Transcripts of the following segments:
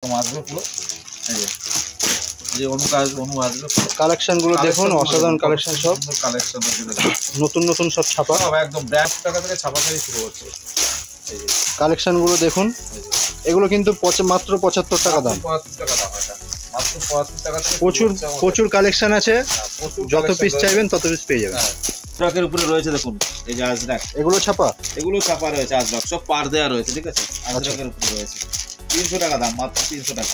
আসবে পুরো যে অনু আসবে কালেকশন গুলো দেখুন, অসাধারণ কালেকশন, সব কালেকশন নতুন নতুন সব ছাপা, একদম ব্র্যান্ড টাকা থেকে ছাপা শাড়ি শুরু হচ্ছে। কালেকশন গুলো দেখুন, এগুলো কিন্তু মাত্র 75 টাকা দাম। 75 টাকা দাম, এটা মাত্র 75 টাকা থেকে প্রচুর কালেকশন আছে, যত পিস চাইবেন তত পিস পেয়ে যাবেন। ট্রাকের উপরে রয়েছে দেখুন, এই যে আজরাক, এগুলো ছাপা রয়েছে, আজরাক সব পার দেওয়া রয়েছে, ঠিক আছে। আজরাকের উপরে রয়েছে 300 টাকা দাম, মাত্র 300 টাকা,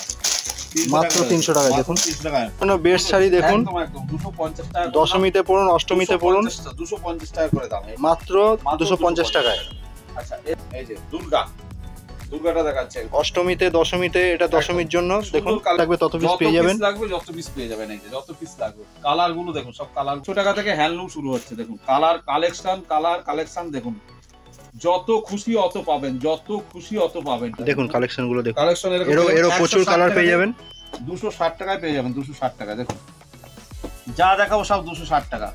মাত্র 300 টাকা। দেখুন 300 টাকা বেস্ট শাড়ি দেখুন, একদম 250 টাকা, দশমীতে পড়ুন, অষ্টমীতে পড়ুন, 250 টাকা করে দাম, মাত্র 250 টাকায়। আচ্ছা এই যে দুর্গাটা দেখাচ্ছে অষ্টমীতে দশমীতে, এটা দশমীর জন্য দেখুন, লাগবে তত পিস পেয়ে যাবেন, যত পিস পেয়ে যাবেন, এই যে যত পিস লাগবে। কালার গুলো দেখুন, সব কালার 200 টাকা থেকে হ্যান্ডলুম শুরু হচ্ছে, দেখুন কালার কালেকশন দেখুন, যত খুশি অত পাবেন, দেখুন কালেকশন গুলো দেখুন, কালেকশন এরও প্রচুর কালার পেয়ে যাবেন। 260 টাকায় পেয়ে যাবেন, 260 টাকা। দেখুন যা দেখাবো সব 260 টাকা,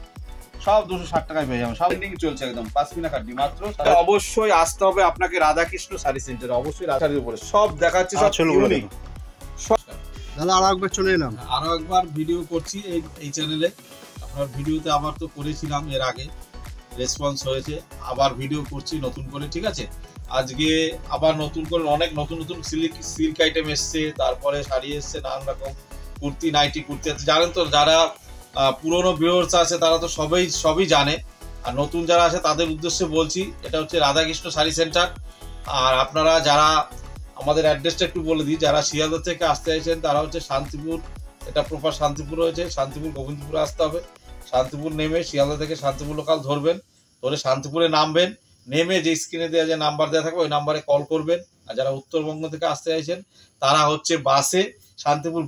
সব 260 টাকায় পেয়ে যাবেন, সব ট্রেন্ডিং চলছে একদম, পাসমিনা কাটনি মাত্র। অবশ্যই আসতে হবে আপনাকে রাধাকৃষ্ণ শাড়ি সেন্টারে, অবশ্যই শাড়ির উপরে সব দেখাচ্ছি, সব ইউনিক। তাহলে আরো একবার চলে এলাম, আরো একবার ভিডিও করছি এই চ্যানেলে। আপনার ভিডিওতে আবার তো করেছিলাম এর আগে, রেসপন্স হয়েছে, আবার ভিডিও করছি নতুন করে, ঠিক আছে। আজকে আবার নতুন করে অনেক নতুন সিল্ক আইটেম এসছে, তারপরে শাড়ি এসছে, নানান রকম কুর্তি, নাইটি কুর্তি আছে। জানেন তো, যারা পুরনো ভিউয়ার্স আছে তারা তো সবই জানে, আর নতুন যারা আছে তাদের উদ্দেশ্যে বলছি, এটা হচ্ছে রাধাকৃষ্ণ শাড়ি সেন্টার। আর আপনারা যারা, আমাদের অ্যাড্রেসটা একটু বলে দিই, যারা শিয়ালদা থেকে আসতে চাইছেন তারা হচ্ছে শান্তিপুর, এটা প্রপার শান্তিপুর রয়েছে, শান্তিপুর গোবিন্দপুরে আসতে হবে। শান্তিপুর নেমে শিয়ালদা থেকে শান্তিপুর লোকাল ধরবেন, ধরে শান্তিপুরে নামবেন, নেমে যে স্ক্রিনে দেওয়া যে নাম্বার দেওয়া থাকবে ওই নাম্বারে কল করবেন। আর যারা উত্তরবঙ্গ থেকে আসতে চাইছেন তারা হচ্ছে বাসে শান্তিপুর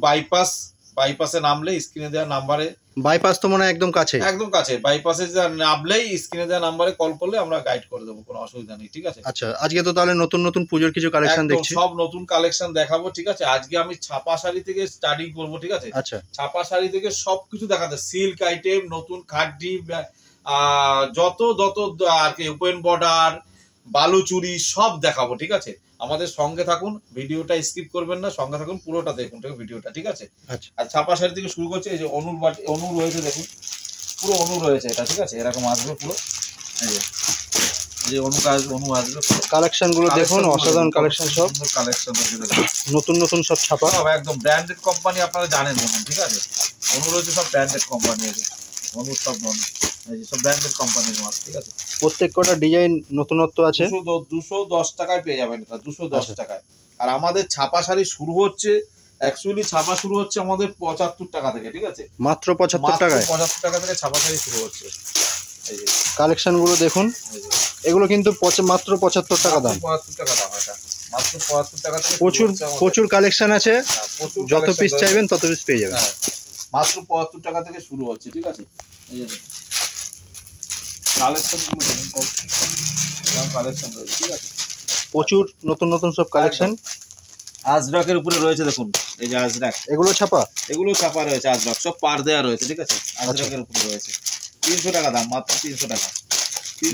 বাইপাসে নামলে স্ক্রিনে দেওয়া নাম্বারে, বাইপাস তো মনে হয় একদম কাছে, বাইপাসে নামলেই স্ক্রিনে দেওয়া নাম্বারে কল করলে আমরা গাইড করে দেবো, কোনো অসুবিধা নেই, ঠিক আছে। আচ্ছা, আজকে তো তাহলে নতুন পুজোর কিছু কালেকশন দেখছি, সব নতুন কালেকশন দেখাবো, ঠিক আছে। আজকে আমি ছাপা শাড়ি থেকে স্টার্টিং করবো, ঠিক আছে। আচ্ছা, ছাপা শাড়ি থেকে সবকিছু দেখাতে, সিল্ক আইটেম, নতুন খাড্ডি, যত আর কি ওপেন বর্ডার, বালুচুরি সব দেখাবো, ঠিক আছে। আমাদের সঙ্গে থাকুন, ভিডিওটা স্কিপ করবেন না, সঙ্গে থাকুন, পুরোটা দেখুন ভিডিওটা, ঠিক আছে। আর ছাপা শাড়ি থেকে শুরু করছে, এই যে অনু রয়েছে, দেখুন পুরো অনু রয়েছে এটা, ঠিক আছে। এরকম আসবে পুরো, এই যে অনু আসবে। কালেকশন গুলো দেখুন, অসাধারণ কালেকশন, সব কালেকশন নতুন সব ছাপা, একদম ব্র্যান্ডেড কোম্পানি, আপনারা জানেন, ঠিক আছে। অনু রয়েছে সব ব্র্যান্ডেড কোম্পানি, অনু সব সব ব্র্যান্ডেড কোম্পানির মাল, ঠিক আছে। প্রত্যেক কটা ডিজাইন নতুনত্ব আছে, 210 টাকায় পেয়ে যাবেন এটা, 210 টাকায়। আর আমাদের ছাপা শাড়ি শুরু হচ্ছে, অ্যাকচুয়ালি ছাপা শুরু হচ্ছে আমাদের 75 টাকা থেকে, ঠিক আছে। মাত্র 75 টাকায়, 75 টাকা থেকে ছাপা শাড়ি শুরু হচ্ছে। এই যে কালেকশন গুলো দেখুন, এগুলো কিন্তু মাত্র 75 টাকা দাম, 75 টাকা দাম, এটা মাত্র 75 টাকা থেকে প্রচুর কালেকশন আছে, যত পিস চাইবেন তত পিস পেয়ে যাবেন, মাত্র 75 টাকা থেকে শুরু হচ্ছে, ঠিক আছে। এই যে কালেকশন গুলো দেখুন, কালেকশন রয়েছে, ঠিক আছে। প্রচুর নতুন সব কালেকশন। আজরাকের উপরে রয়েছে দেখুন, এই যে আজরাক, এগুলো ছাপা রয়েছে, আজরাক সব পার দেওয়া রয়েছে, ঠিক আছে। আজরাকের উপরে রয়েছে 300 টাকা দাম, মাত্র 300 টাকা,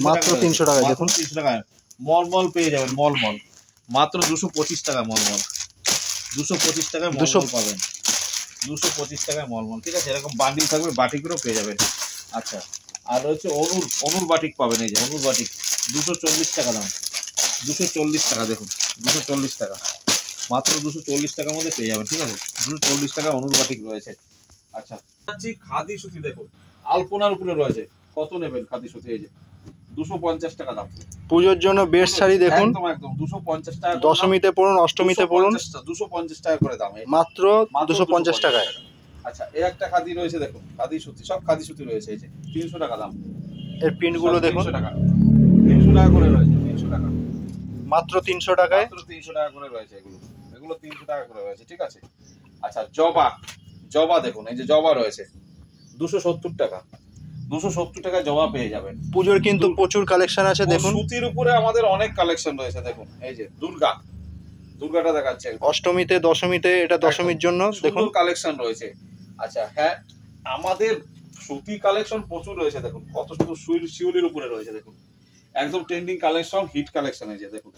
মাত্র 300 টাকা। দেখুন 300 টাকায় মলমল পেয়ে যাবেন, মলমল মাত্র 225 টাকা, মলমল 225 টাকায় মলমল পাবেন, 225 টাকায় মলমল, ঠিক আছে। এরকম বান্ডিল থাকবে, বাটিকেরও পেয়ে যাবেন। আচ্ছা, আর হচ্ছে অনুর বাটিক পাবেন, এই যে অনুর বাটিক 240 টাকা দাম, 240 টাকা, দেখুন 240 টাকা, মাত্র 240 টাকার মধ্যে পেয়ে যাবেন, ঠিক আছে। 240 টাকা অনুর বাটিক রয়েছে। আচ্ছা, খাদি সুতি দেখুন, আলপনার উপরে রয়েছে, কত নেবেন খাদি সুতি, এই যে 250 টাকা দাম। পুজোর জন্য বেস্ট শাড়ি দেখুন, একদম 250 টাকা, দশমীতে পড়ুন, অষ্টমীতে পড়ুন, 250 টাকা করে দাম, মাত্র 250 টাকায়। আচ্ছা, এই একটা খাদি রয়েছে দেখুন, খাদি সুতি, সব খাদি সুতি রয়েছে, এই যে 300 টাকা দাম। এর প্রিন্ট গুলো দেখুন, 300 টাকা করে রয়েছে, 300 টাকা, মাত্র 300 টাকায়, মাত্র 300 টাকা করে রয়েছে, এগুলো 300 টাকা করে রয়েছে, ঠিক আছে। আচ্ছা, জবা দেখুন, এই যে জবা রয়েছে 270 টাকা, 270 টাকায় জবা পেয়ে যাবেন। পুজোর কিন্তু প্রচুর কালেকশন আছে, দেখুন সুতির উপরে আমাদের অনেক কালেকশন রয়েছে, দেখুন এই যে দুর্গাটা দেখাচ্ছে, অষ্টমীতে দশমীতে, এটা দশমীর জন্য দেখুন কালেকশন রয়েছে। আচ্ছা, হ্যাঁ, আমাদের সুতি কালেকশন প্রচুর রয়েছে, দেখুন কত সুন্দর শিউলির উপরে রয়েছে, দেখুন একদম ট্রেন্ডিং কালেকশন, হিট কালেকশন, এই যে দেখুন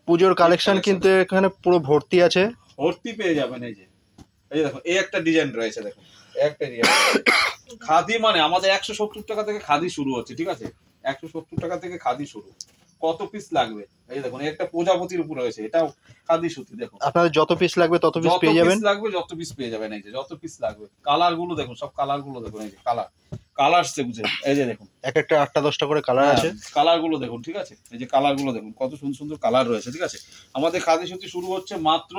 পুজোর কালেকশন কিন্তু এখানে পুরো ভর্তি আছে। ভর্তি পেয়ে যাবেন। এই যে দেখুন এই একটা ডিজাইন রয়েছে, দেখুন একটা ডিজাইন। খাদি মানে আমাদের 170 টাকা থেকে খাদি শুরু হচ্ছে, ঠিক আছে? 170 টাকা থেকে খাদি শুরু। কত পিস লাগবে? এই দেখুন একটা প্রজাপতির উপর রয়েছে, এটাও খাদি সুতি। দেখুন আপনাদের যত পিস লাগবে তত পিস পেয়ে যাবেন। যত পিস পেয়ে যাবেন। এই যে যত পিস লাগবে। কালার গুলো দেখুন, সব কালার গুলো দেখুন। এই যে কালার বুঝে, এই যে দেখুন এক একটা 8টা 10টা করে কালার আছে। কালার গুলো দেখুন, ঠিক আছে? এই যে কালার গুলো দেখুন, কত সুন্দর সুন্দর কালার রয়েছে, ঠিক আছে? আমাদের খাদি সুতি শুরু হচ্ছে মাত্র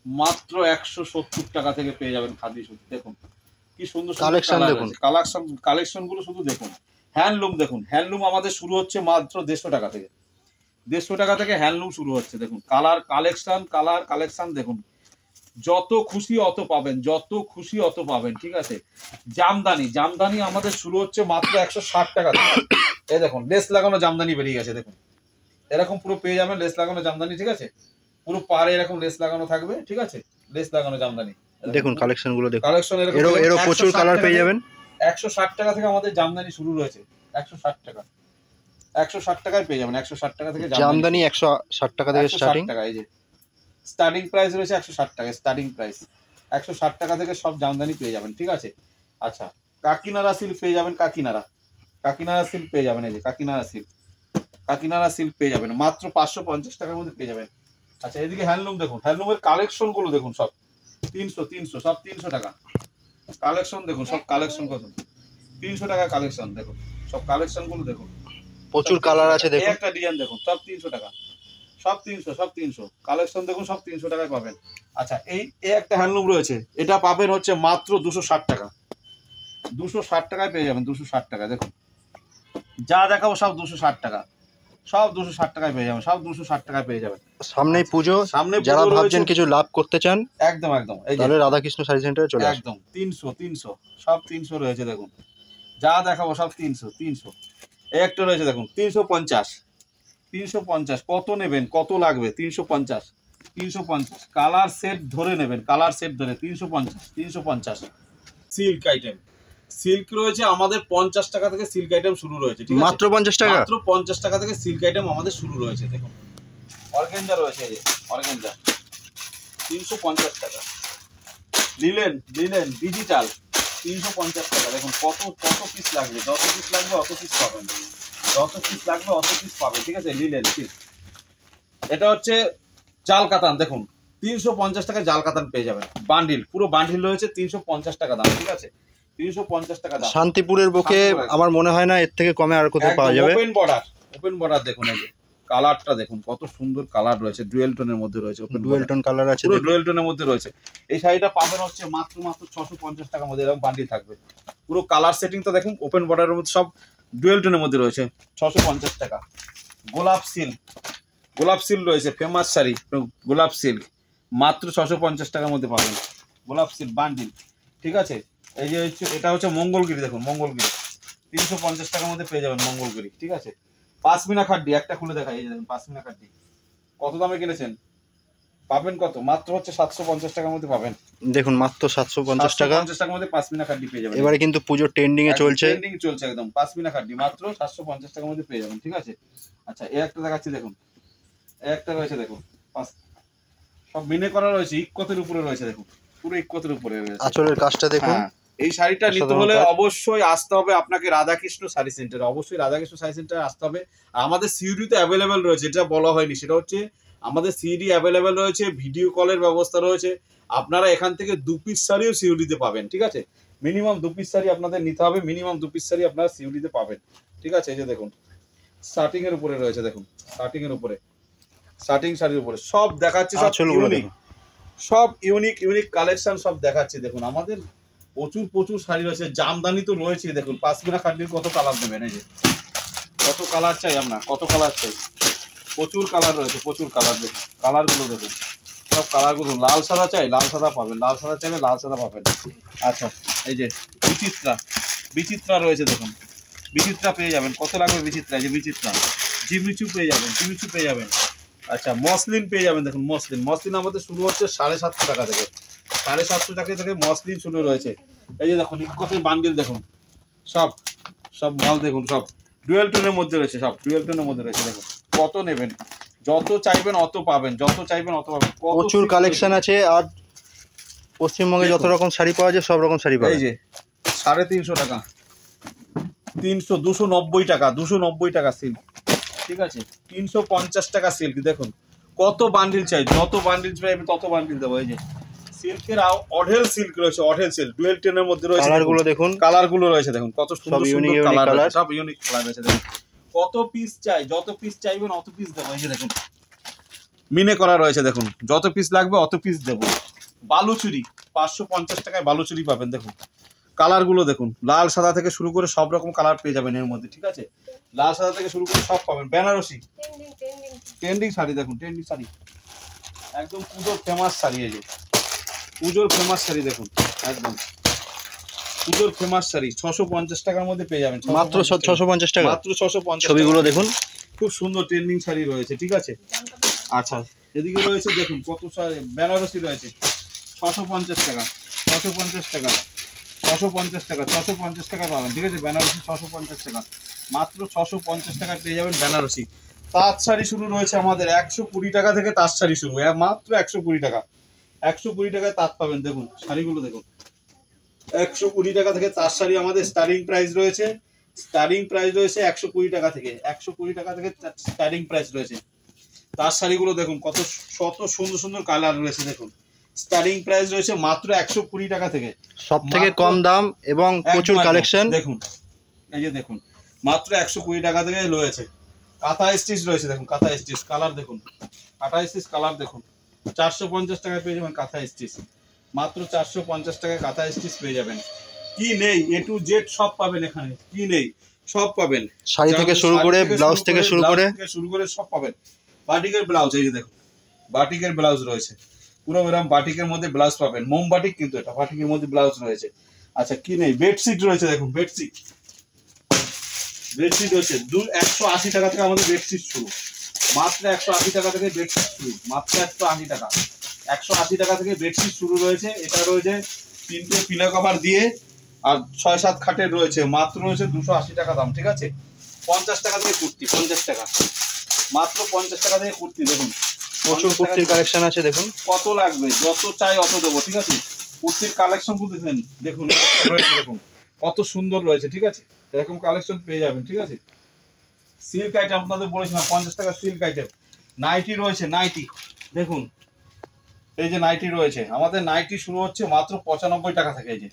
170 টাকা থেকে পেয়ে যাবেন খাদি সুতি। দেখুন কি সুন্দর কালেকশন দেখুন, কালেকশন গুলো শুধু দেখুন। হ্যান্ডলুম দেখুন, হ্যান্ডলুম আমাদের শুরু হচ্ছে মাত্র 150 টাকা থেকে। 150 টাকা থেকে হ্যান্ডলুম শুরু হচ্ছে। দেখুন কালার কালেকশন দেখুন, যত খুশি অত পাবেন, যত খুশি অত পাবেন, ঠিক আছে? জামদানি আমাদের শুরু হচ্ছে মাত্র 160 টাকা থেকে। এই দেখুন লেস লাগানো জামদানি বেরিয়ে গেছে, দেখুন এরকম পুরো পেয়ে যাবেন লেস লাগানো জামদানি, ঠিক আছে? পুরো পাড়ে এরকম লেস লাগানো থাকবে, ঠিক আছে? লেস লাগানো জামদানি দেখুন কালেকশন গুলো দেখুন। কালেকশন এরও প্রচুর কালার পেয়ে যাবেন। 160 টাকা থেকে আমাদের জামদানি শুরু রয়েছে। 160 টাকা, 160 টাকায় পেয়ে যাবেন। 160 টাকা থেকে জামদানি 160 টাকা থেকে স্টার্টিং। এই যে স্টার্টিং প্রাইস রয়েছে 160 টাকা, স্টার্টিং প্রাইস 160 টাকা থেকে সব জামদানি পেয়ে যাবেন, ঠিক আছে? আচ্ছা কাকিনারা সিল্ক পেয়ে যাবেন, কাকিনারা সিল্ক পেয়ে যাবেন। এই যে কাকিনারা সিল্ক পেয়ে যাবেন মাত্র 550 টাকার মধ্যে পেয়ে যাবেন। আচ্ছা এদিকে হ্যান্ডলুম দেখুন, হ্যান্ডলুমের কালেকশন গুলো দেখুন, সব 300 সব 300 টাকা কালেকশন। দেখুন সব কালেকশন কত, 300 টাকা কালেকশন। দেখুন সব কালেকশন গুলো দেখুন, প্রচুর কালার আছে। দেখুন একটা ডিজাইন দেখুন, সব 300 টাকা, সব 300 কালেকশন দেখুন, সব 300 টাকায় পাবেন। আচ্ছা এই একটা হ্যান্ডলুম রয়েছে, এটা পাবেন হচ্ছে মাত্র 260 টাকা। 260 টাকায় পেয়ে যাবেন, 260 টাকা। দেখুন যা দেখাবো সব 260 টাকা, সব 260 টাকায় পেয়ে যাবেন, সব 260 টাকায় পেয়ে যাবেন। সামনেই পুজো, যারা ভাবছেন কিছু লাভ করতে চান একদম এই তাহলে রাধাকৃষ্ণ শাড়ি সেন্টারে চলে আসুন। একদম 300 সব 300 রয়েছে। দেখুন যা দেখাবো সব 300 এই একটা রয়েছে দেখুন 350 কত নেবেন, কত লাগবে? 350 কালার সেট ধরে নেবেন, কালার সেট ধরে 350 সিল্ক আইটেম, সিল্ক রয়েছে আমাদের 50 টাকা থেকে সিল্ক আইটেম শুরু রয়েছে, ঠিক আছে? মাত্র 50 টাকা, মাত্র 50 টাকা থেকে সিল্ক আইটেম আমাদের শুরু রয়েছে। দেখুন অর্গানজা রয়েছে, এই যে অর্গানজা 350 টাকা। লিলেন ডিজিটাল 350 টাকা। দেখুন কত পিস লাগবে, যত পিস লাগবে অত পিস পাবেন, যত পিস লাগবে অত পিস পাবেন, ঠিক আছে? লিলেন ঠিক। এটা হচ্ছে জাল কাতান, দেখুন 350 টাকা জাল কাতান পেয়ে যাবেন। বান্ডিল, পুরো বান্ডিল রয়েছে 350 টাকা দাম, ঠিক আছে? 350 টাকা দাম। শান্তিপুরের বুকে আমার মনে হয় না এর থেকে কমে আর কোথাও পাওয়া যাবে। ওপেন বর্ডার দেখুন, এই যে কালারটা দেখুন, কত সুন্দর কালার রয়েছে, ডুয়েল টোনের মধ্যে রয়েছে, ডুয়েল টোন কালার আছে, পুরো ডুয়েল টোনের মধ্যে রয়েছে। এই শাড়িটা পাবেন হচ্ছে মাত্র 650 টাকার মধ্যে, এরকম বান্ডিল থাকবে। পুরো কালার সেটিংটা দেখুন, ওপেন বর্ডারের মধ্যে সব ডুয়েল টোনের মধ্যে রয়েছে, 650 টাকা। গোলাপ সিল্ক রয়েছে, ফেমাস শাড়ি গোলাপ সিল্ক, মাত্র 650 টাকার মধ্যে পাবেন গোলাপ সিল্ক বান্ডিল, ঠিক আছে? এই যে হচ্ছে এটা হচ্ছে মঙ্গলগিরি, দেখুন মঙ্গলগিরি 350 টাকার মধ্যে পেয়ে যাবেন মঙ্গলগিরি, ঠিক আছে? পাশমিনা খাড্ডি একটা খুলে দেখাই, এই যে দেখুন পাশমিনা খাড্ডি কত দামে কিনেছেন, পাবেন কত? মাত্র হচ্ছে 750 টাকার মধ্যে পাবেন। দেখুন মাত্র 750 টাকা, 750 টাকার মধ্যে পাশমিনা খাড্ডি পেয়ে যাবেন। এবারে কিন্তু পুজো ট্রেন্ডিং এ চলছে, একদম পাশমিনা খাড্ডি মাত্র 750 টাকার মধ্যে পেয়ে যাবেন, ঠিক আছে? আচ্ছা এই একটা দেখাচ্ছি, দেখুন এই একটা রয়েছে, দেখুন সব মিনে করা রয়েছে, ইক্কতের উপরে রয়েছে, দেখুন পুরো ইক্কতের উপরে রয়েছে। আঁচলের কাজটা দেখুন। এই শাড়িটা নিতে হলে অবশ্যই আসতে হবে আপনাকে রাধাকৃষ্ণ শাড়ি সেন্টারে, অবশ্যই রাধাকৃষ্ণ শাড়ি সেন্টারে আসতে হবে। আর আমাদের সিইডি তো অ্যাভেলেবেল রয়েছে, যেটা বলা হয়নি সেটা হচ্ছে আমাদের সিইডি অ্যাভেলেবেল রয়েছে, ভিডিও কলের ব্যবস্থা রয়েছে। আপনারা এখান থেকে 2 পিস শাড়িও সিইডিতে পাবেন, ঠিক আছে? মিনিমাম 2 পিস শাড়ি আপনাদের নিতে হবে, মিনিমাম 2 পিস শাড়ি আপনারা সিইডিতে পাবেন, ঠিক আছে? এই যে দেখুন স্টার্টিং এর উপরে রয়েছে, দেখুন স্টার্টিং এর উপরে, স্টার্টিং শাড়ির উপরে সব দেখাচ্ছি, সব ইউনিক কালেকশন সব দেখাচ্ছি। দেখুন আমাদের প্রচুর শাড়ি রয়েছে, জামদানি তো রয়েছে। দেখুন পাশমিনা খাড্ডির কত কালার নেবেন, এই যে কত কালার চাই আপনার, কত কালার চাই, প্রচুর কালার রয়েছে, প্রচুর কালার। দেখুন কালারগুলো দেখুন, সব কালারগুলো। লাল সাদা চাই, লাল সাদা পাবেন, লাল সাদা চাইলে লাল সাদা পাবেন। আচ্ছা এই যে বিচিত্রা রয়েছে, দেখুন বিচিত্রা পেয়ে যাবেন, কত লাগবে বিচিত্রা? এই যে বিচিত্রা, জিমিচু পেয়ে যাবেন। আচ্ছা মসলিন পেয়ে যাবেন, দেখুন মসলিন আমাদের শুরু হচ্ছে 750 টাকা থেকে, 750 টাকা থেকে মসলিন শুরু রয়েছে। এই যে দেখুন ইক্কতের বান্ডিল, দেখুন সব মাল দেখুন, সব ডুয়েল টোনের মধ্যে রয়েছে, সব ডুয়েল টোনের মধ্যে রয়েছে। দেখুন কত নেবেন, যত চাইবেন অত পাবেন, যত চাইবেন অত পাবেন। প্রচুর কালেকশন আছে। আর পশ্চিমবঙ্গে যত রকম শাড়ি পাওয়া যায় সব রকম শাড়ি পাওয়া এই যায়। যে 350 টাকা, 300, 290 টাকা, 290 টাকা সিল্ক, ঠিক আছে, 350 টাকা সিল্ক। দেখুন কত বান্ডিল চাই, যত বান্ডিল চাইবে তত বান্ডিল দেবো। এই যে সিল্কের অঢেল সিল্ক রয়েছে, অঢেল সিল্ক, ডুয়েল টেনের মধ্যে রয়েছে। কালার গুলো দেখুন, কালার গুলো রয়েছে দেখুন, কত সুন্দর সুন্দর কালার কালার, সব ইউনিক কালার রয়েছে। দেখুন কত পিস চাই, যত পিস চাইবেন অত পিস দেবো। এই যে দেখুন মিনে করা রয়েছে, দেখুন যত পিস লাগবে অত পিস দেবো। বালুচুরি 550 টাকায় বালুচুরি পাবেন। দেখুন কালার গুলো দেখুন, লাল সাদা থেকে শুরু করে সব রকম কালার পেয়ে যাবেন এর মধ্যে, ঠিক আছে, লাল সাদা থেকে শুরু করে সব পাবেন। বেনারসি ট্রেন্ডিং শাড়ি, দেখুন ট্রেন্ডিং শাড়ি, একদম পুজোর ফেমাস শাড়ি। এই যে পুজোর ফেমাস শাড়ি, দেখুন একদম পুজোর ফেমাস শাড়ি, 650 টাকার মধ্যে পেয়ে যাবেন, মাত্র 650 টাকা, মাত্র 650। ছবিগুলো দেখুন, খুব সুন্দর ট্রেন্ডিং শাড়ি রয়েছে, ঠিক আছে। আচ্ছা এদিকে রয়েছে দেখুন কত শাড়ি, বেনারসি রয়েছে 650 টাকা, 650 টাকা, 650 টাকা, 650 টাকা পাবেন, ঠিক আছে। বেনারসি 650 টাকা, মাত্র 650 টাকা পেয়ে যাবেন বেনারসি। তাঁত শাড়ি শুরু রয়েছে আমাদের 120 টাকা থেকে, তাঁত শাড়ি শুরু মাত্র 120 টাকা, 120 টাকায় তাঁত পাবেন। দেখুন শাড়িগুলো দেখুন, 120 টাকা থেকে তাঁত শাড়ি আমাদের স্টার্টিং প্রাইস রয়েছে, স্টার্টিং প্রাইস রয়েছে 120 টাকা থেকে, 120 টাকা থেকে স্টার্টিং প্রাইস রয়েছে। তার শাড়িগুলো দেখুন কত সুন্দর সুন্দর কালার রয়েছে। দেখুন স্টার্টিং প্রাইস রয়েছে মাত্র 120 টাকা থেকে, সব থেকে কম দাম এবং প্রচুর কালেকশন। দেখুন এই যে দেখুন মাত্র 120 টাকা থেকে রয়েছে। কাঁথা স্টিচ রয়েছে, দেখুন কাঁথা স্টিচ কালার দেখুন, কাঁথা স্টিচ কালার দেখুন, 450 টাকায় পেয়ে যাবেন কাঁথা স্টিচ, মাত্র 450 টাকায় কাঁথা স্টিচ পেয়ে যাবেন। কি নেই, এ টু জেড সব পাবেন এখানে, কি নেই সব পাবেন, শাড়ি থেকে শুরু করে ব্লাউজ থেকে শুরু করে সব পাবেন। বাটিকের ব্লাউজ, এই যে দেখুন বাটিকের ব্লাউজ রয়েছে, পুরো এরকম বাটিকের মধ্যে ব্লাউজ পাবেন, মোম বাটিক কিন্তু এটা, বাটিকের মধ্যে ব্লাউজ রয়েছে। আচ্ছা কি নেই, বেডশিট রয়েছে, দেখুন বেডশিট, বেডশিট রয়েছে 180 টাকা থেকে আমাদের বেডশিট শুরু, মাত্র 180 টাকা থেকে বেডশিট শুরু, মাত্র 180 টাকা, 180 টাকা থেকে বেডশিট শুরু রয়েছে। এটা রয়েছে 3টে পিলো কভার দিয়ে আর 6-7 খাটের রয়েছে, মাত্র রয়েছে 280 টাকা দাম, ঠিক আছে। 50 টাকা থেকে কুর্তি, 50 টাকা, মাত্র 50 টাকা থেকে কুর্তি। দেখুন প্রচুর কুর্তির কালেকশন আছে, দেখুন কত লাগবে, যত চাই অত দেবো, ঠিক আছে। কুর্তির কালেকশন গুলো দেখেন, দেখুন দেখুন কত সুন্দর রয়েছে, ঠিক আছে, এরকম কালেকশন পেয়ে যাবেন, ঠিক আছে। সিল্ক আইটেম আপনাদের বলেছিলাম 50 টাকা সিল্ক আইটেম। নাইটি রয়েছে, নাইটি দেখুন, এই যে নাইটি রয়েছে আমাদের, নাইটি শুরু হচ্ছে মাত্র 95 টাকা থেকে। এই যে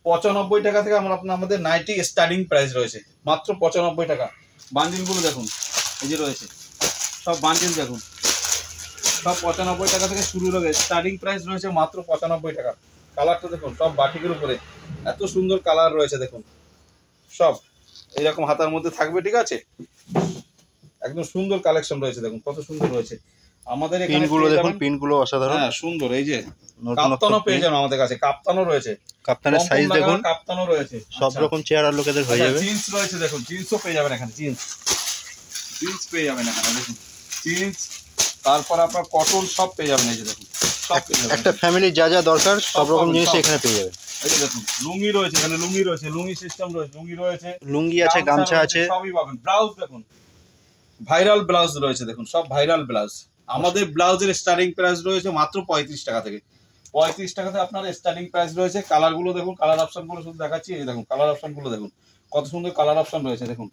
95 টাকা থেকে আমাদের নাইটি স্টার্টিং প্রাইস রয়েছে, মাত্র 95 টাকা। বান্ডিল গুলো দেখুন, এই যে রয়েছে সব বান্ডিল দেখুন, সব 95 টাকা থেকে শুরু রয়েছে, স্টার্টিং প্রাইস রয়েছে মাত্র 95 টাকা। কালারটা দেখুন, সব বাটিকের উপরে এত সুন্দর কালার রয়েছে, দেখুন সব এইরকম হাতার মধ্যে থাকবে, ঠিক আছে, একদম সুন্দর কালেকশন রয়েছে। দেখুন কত সুন্দর রয়েছে আমাদের এখানে, পিনগুলো দেখুন, পিনগুলো অসাধারণ, হ্যাঁ সুন্দর। এই যে কাপ্তানও পেয়ে যাবেন আমাদের কাছে, কাপ্তানও রয়েছে, কাপ্তানের সাইজ দেখুন, কাপ্তানও রয়েছে, সব রকম চেয়ার আর লোকেদের হয়ে যাবে। জিন্স রয়েছে, দেখুন জিন্সও পেয়ে যাবেন এখানে, জিন্স পেয়ে যাবেন এখানে, দেখুন জিন্স, তারপর আপনার কটন সব পেয়ে যাবেন। এই যে দেখুন সব পেয়ে যাবেন, একটা ফ্যামিলি যা যা দরকার সব রকম জিনিস এখানে পেয়ে যাবেন। এই যে দেখুন লুঙ্গি রয়েছে এখানে, লুঙ্গি রয়েছে, লুঙ্গি সিস্টেম রয়েছে, লুঙ্গি রয়েছে, লুঙ্গি আছে, গামছা আছে, সবই পাবেন। ব্লাউজ দেখুন, ভাইরাল ব্লাউজ রয়েছে, দেখুন সব ভাইরাল ব্লাউজ। আমাদের ব্লাউজের স্টার্টিং প্রাইস রয়েছে মাত্র 35 টাকা থেকে, 35 টাকাতে আপনার স্টার্টিং প্রাইস রয়েছে। কালার গুলো দেখুন, কালার অপশন গুলো শুধু দেখাচ্ছি, এই দেখুন কালার অপশন গুলো দেখুন, কত সুন্দর কালার অপশন রয়েছে। দেখুন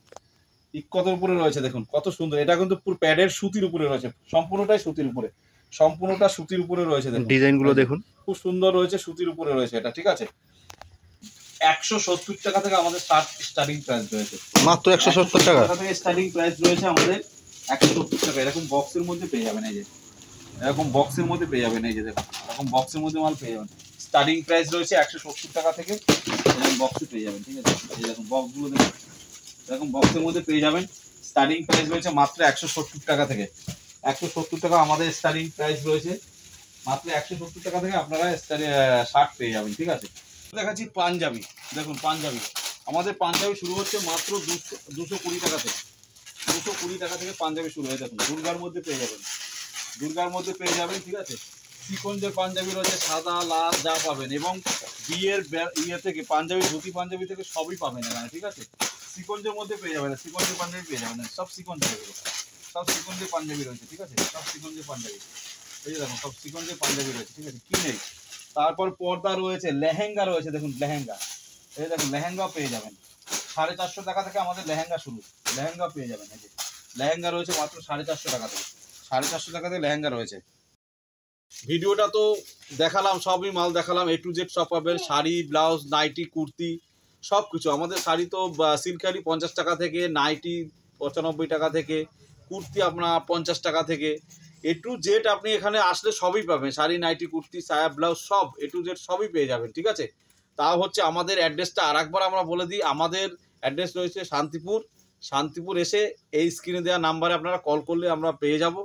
ইক্কতের উপরে রয়েছে, দেখুন কত সুন্দর, এটা কিন্তু পুরো প্যাডের সুতির উপরে রয়েছে, সম্পূর্ণটাই সুতির উপরে, সম্পূর্ণটা সুতির উপরে রয়েছে। দেখুন ডিজাইন গুলো দেখুন, খুব সুন্দর রয়েছে, সুতির উপরে রয়েছে এটা, ঠিক আছে। 170 টাকা থেকে আমাদের স্টার্টিং প্রাইস রয়েছে, মাত্র 170 টাকা থেকে স্টার্টিং প্রাইস রয়েছে আমাদের 170 টাকা। এরকম বক্সের মধ্যে পেয়ে যাবেন, এই যে এরকম বক্সের মধ্যে পেয়ে যাবেন, এই যে দেখুন এরকম বক্সের মধ্যে মাল পেয়ে যাবেন। স্টার্টিং প্রাইস রয়েছে 170 টাকা থেকে, এরকম বক্সে পেয়ে যাবেন, ঠিক আছে। এই দেখুন বক্সগুলো দেখুন, এরকম বক্সের মধ্যে পেয়ে যাবেন। স্টার্টিং প্রাইস রয়েছে মাত্র 170 টাকা থেকে, 170 টাকা আমাদের স্টার্টিং প্রাইস রয়েছে, মাত্র 170 টাকা থেকে আপনারা শার্ট পেয়ে যাবেন, ঠিক আছে। দেখাচ্ছি পাঞ্জাবি, দেখুন পাঞ্জাবি, আমাদের পাঞ্জাবি শুরু হচ্ছে মাত্র 220 টাকা থেকে, 220 টাকা থেকে পাঞ্জাবি শুরু হয়ে, দেখুন দুর্গার মধ্যে পেয়ে যাবেন, দুর্গার মধ্যে পেয়ে যাবেন, ঠিক আছে। সিকোয়েন্সের পাঞ্জাবি রয়েছে, সাদা লাল যা পাবেন, এবং বিয়ের ইয়ে থেকে পাঞ্জাবি, ধুতি পাঞ্জাবি থেকে সবই পাবেন এখানে, ঠিক আছে। সিকোয়েন্সের মধ্যে পেয়ে যাবেন, সিকোয়েন্সের পাঞ্জাবি পেয়ে যাবেন, সব সিকোয়েন্স সব সিকোয়েন্সে পাঞ্জাবি রয়েছে, ঠিক আছে, সব সিকোয়েন্সে পাঞ্জাবি, এই যে দেখুন সব সিকোয়েন্সে পাঞ্জাবি রয়েছে, ঠিক আছে, কি নেই। তারপর পর্দা রয়েছে, লেহেঙ্গা রয়েছে, দেখুন লেহেঙ্গা, এই দেখুন লেহেঙ্গাও পেয়ে যাবেন 450 টাকা থেকে আমাদের লেহেঙ্গা শুরু, লেহেঙ্গা পেয়ে যাবেন। এই যে লেহেঙ্গা রয়েছে মাত্র 450 টাকা থেকে, 450 টাকা থেকে লেহেঙ্গা রয়েছে। ভিডিওটা তো দেখালাম, সবই মাল দেখালাম, A to Z সব পাবেন, শাড়ি, ব্লাউজ, নাইটি, কুর্তি, সব কিছু। আমাদের শাড়ি তো সিল্কারি 50 টাকা থেকে, নাইটি 95 টাকা থেকে, কুর্তি আপনার 50 টাকা থেকে, A to Z আপনি এখানে আসলে সবই পাবেন, শাড়ি, নাইটি, কুর্তি, সায়া, ব্লাউজ সব A to Z সবই পেয়ে যাবেন, ঠিক আছে। তা হচ্ছে আমাদের অ্যাড্রেসটা আরেকবার আমরা বলে দিই। আমাদের অ্যাড্রেস রয়েছে শান্তিপুর, শান্তিপুর এসে এই স্ক্রিনে দেওয়া নাম্বারে আপনারা কল করলে আমরা পেয়ে যাব,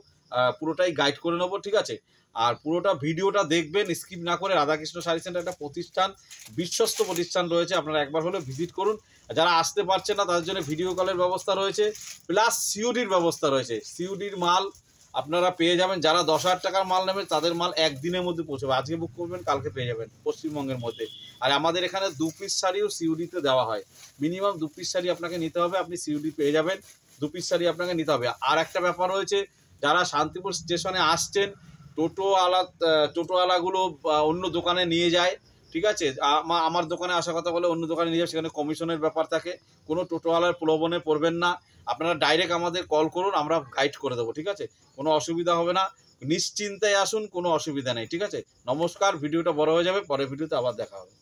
পুরোটাই গাইড করে নেবো, ঠিক আছে। আর পুরোটা ভিডিওটা দেখবেন, স্কিপ না করে। রাধাকৃষ্ণ শাড়ি সেন্টার একটা প্রতিষ্ঠান, বিশ্বস্ত প্রতিষ্ঠান রয়েছে, আপনারা একবার হলে ভিজিট করুন। যারা আসতে পারছেন না তাদের জন্য ভিডিও কলের ব্যবস্থা রয়েছে, প্লাস সিওডির ব্যবস্থা রয়েছে। সিওডির মাল আপনারা পেয়ে যাবেন, যারা 10,000 টাকার মাল নেবেন তাদের মাল একদিনের মধ্যে পৌঁছবে, আজকে বুক করবেন কালকে পেয়ে যাবেন পশ্চিমবঙ্গের মধ্যে। আর আমাদের এখানে 2 পিস শাড়িও সিওডিতে দেওয়া হয়, মিনিমাম 2 পিস শাড়ি আপনাকে নিতে হবে, আপনি সিওডি পেয়ে যাবেন, 2 পিস শাড়ি আপনাকে নিতে হবে। আর একটা ব্যাপার রয়েছে, যারা শান্তিপুর স্টেশনে আসছেন, টোটোওয়ালাগুলো অন্য দোকানে নিয়ে যায়, ঠিক আছে। আমার দোকানে আসার কথা বলে অন্য দোকানে নিয়ে যায়, সেখানে কমিশনের ব্যাপার থাকে। কোনো টোটোওয়ালার প্রলোভনে পড়বেন না, আপনারা ডাইরেক্ট আমাদের কল করুন, আমরা গাইড করে দেবো, ঠিক আছে, কোনো অসুবিধা হবে না, নিশ্চিন্তায় আসুন, কোনো অসুবিধা নেই, ঠিক আছে। নমস্কার, ভিডিওটা বড় হয়ে যাবে, পরের ভিডিওতে আবার দেখা হবে।